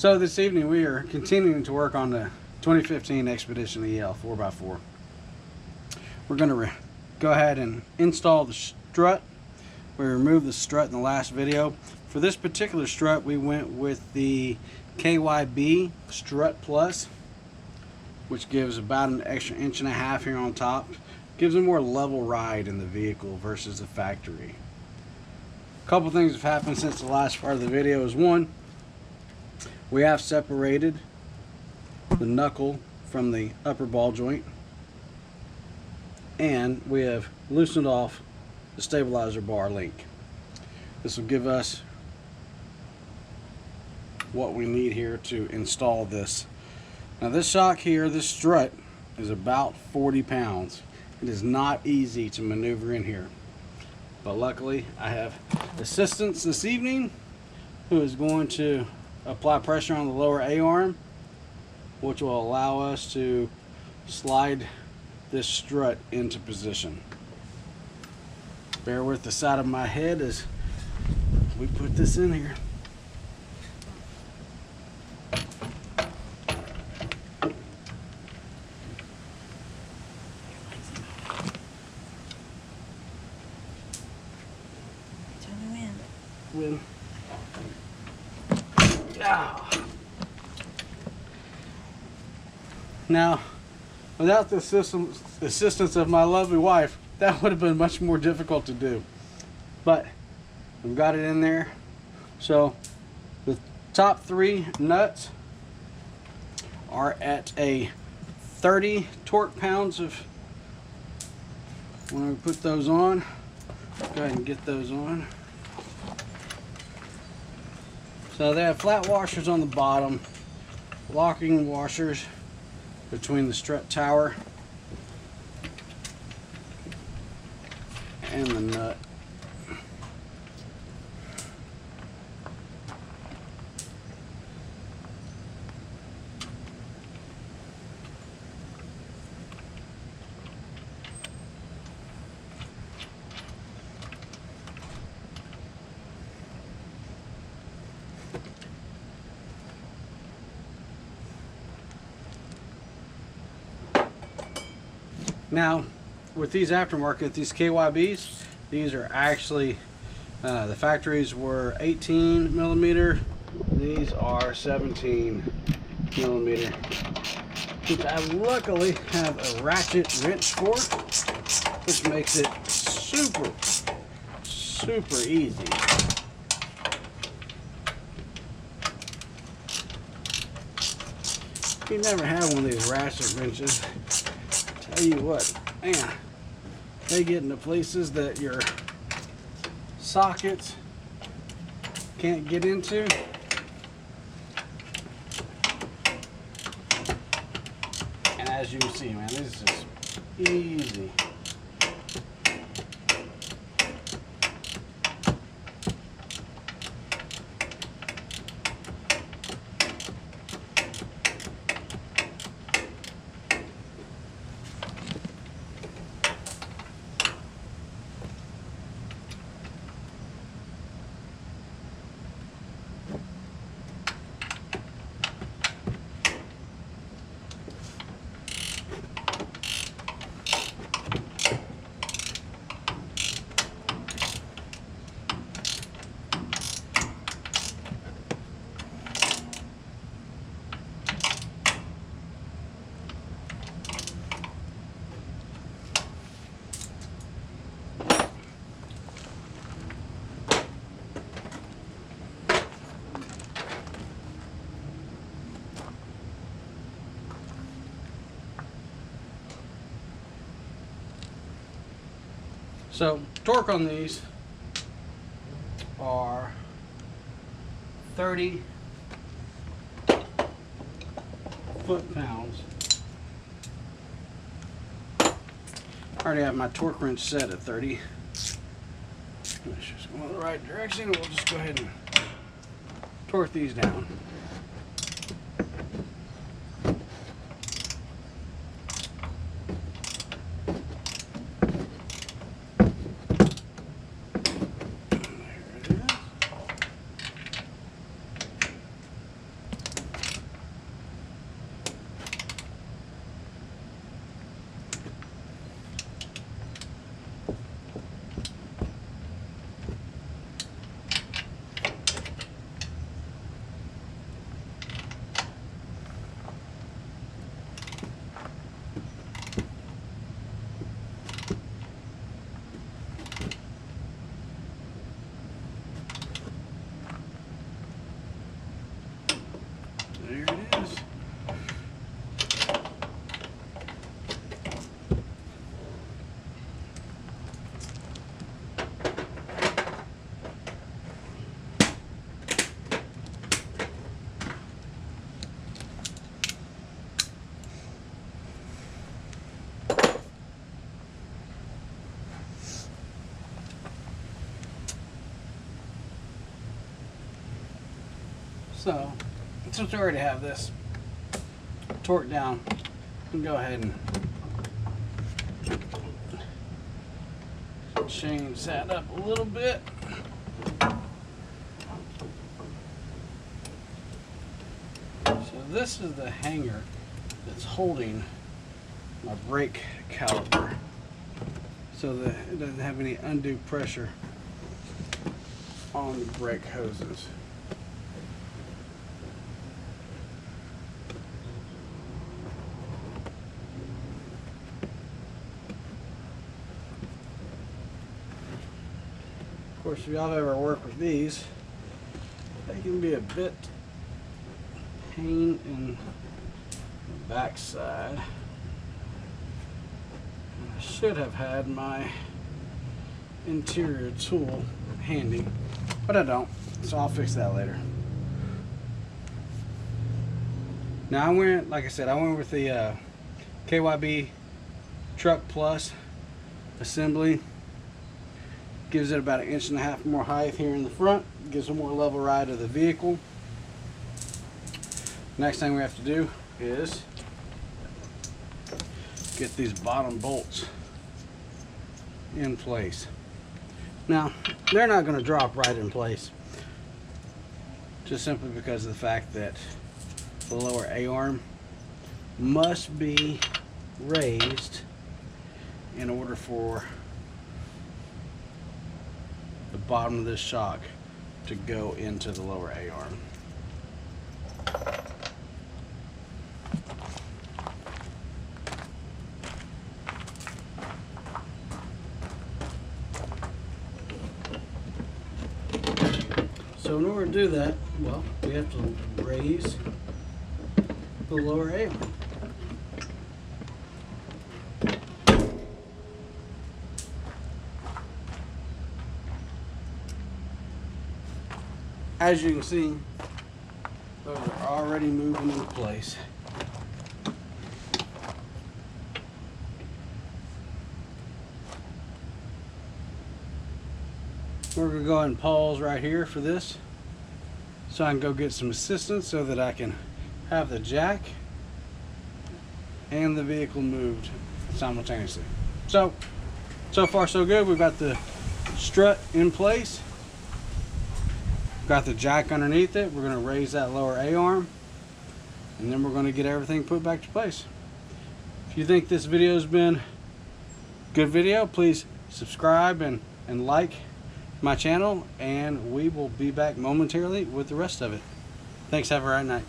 So this evening we are continuing to work on the 2015 Expedition EL 4x4. We're going to go ahead and install the strut. We removed the strut in the last video. For this particular strut we went with the KYB Strut Plus, which gives about an extra 1.5 inches here on top. Gives a more level ride in the vehicle versus the factory. A couple things have happened since the last part of the video. Is one, we have separated the knuckle from the upper ball joint, and we have loosened off the stabilizer bar link. This will give us what we need here to install this. Now this shock here, this strut, is about 40 pounds. It is not easy to maneuver in here, but luckily I have assistance this evening who is going to apply pressure on the lower A-arm, which will allow us to slide this strut into position. Bear with the side of my head as we put this in here. Win. Now, without the assistance of my lovely wife, that would have been much more difficult to do. But we've got it in there. So the top 3 nuts are at a 30 torque pounds of. When we put those on, go ahead and get those on. So they have flat washers on the bottom, locking washers between the strut tower and the nut. Now, with these aftermarket, these KYBs, these are actually, the factories were 18 millimeter, these are 17 millimeter, which I luckily have a ratchet wrench for, which makes it super easy. If you never had one of these ratchet wrenches, tell you what, man, they get into places that your sockets can't get into. And as you can see, man, this is just easy. So torque on these are 30 foot-pounds. I already have my torque wrench set at 30. Let's just go in the right direction, and we'll just go ahead and torque these down. So since we already have this torqued down, we can go ahead and change that up a little bit. So this is the hanger that's holding my brake caliper so that it doesn't have any undue pressure on the brake hoses. Of course, if y'all ever work with these, they can be a bit pain in the backside. I should have had my interior tool handy, but I don't, so I'll fix that later. Now I went, like I said, I went with the KYB Truck Plus assembly. Gives it about 1.5 inches more height here in the front. Gives a more level ride of the vehicle. Next thing we have to do is get these bottom bolts in place. Now, they're not going to drop right in place, just simply because of the fact that the lower A-arm must be raised in order for the bottom of this shock to go into the lower A-arm. So in order to do that, well, we have to raise the lower A-arm. As you can see, those are already moving into place. We're going to go ahead and pause right here for this so I can go get some assistance so that I can have the jack and the vehicle moved simultaneously. So far so good. We've got the strut in place. Got the jack underneath it. We're going to raise that lower A-arm, and then we're going to get everything put back to place. If you think this video has been a good video, please subscribe and like my channel, and we will be back momentarily with the rest of it. Thanks. Have a right night.